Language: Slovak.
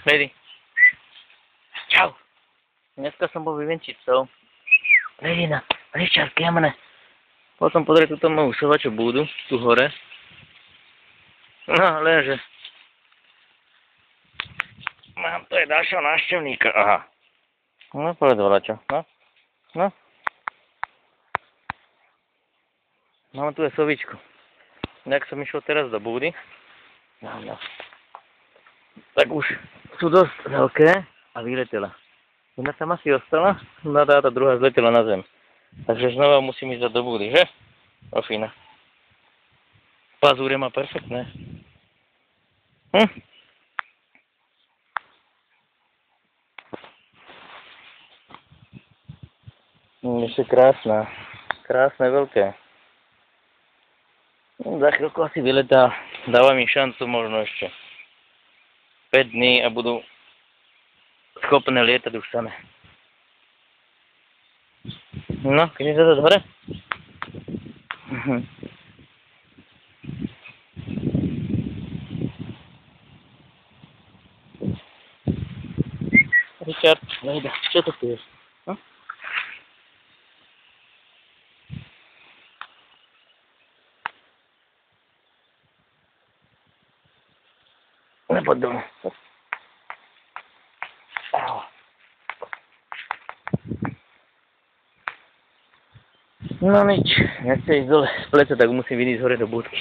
Lady. Čau. Dneska som bol vyvenčiť psov. Ledina, Richard, Kiamane. Potom pozrieť túto moju sovačú búdu, tu hore. No, lenže. Mám tu aj ďalšieho návštevníka, aha. No, povedz volačo, no. No. Mám tu aj sovičku. Jak som išiel teraz do búdy, no. Tak už sú dosť veľké a vyletela. Jedna tam asi ostala, no a tá druhá zletela na zem. Takže znova musím ísť do búdy, že? Ofína. Pazúre má perfektné. Ešte krásna. Krásne, veľké. Za chvíľku asi vyletá. Dáva mi šancu možno ešte 5 dní a budú schopné lietať už same. No, keď je to hore? Richard, nejde, čo to tu je? Nepoď dole. No nič, nechce ísť dole z pleca, tak musím vynísť hore do budky.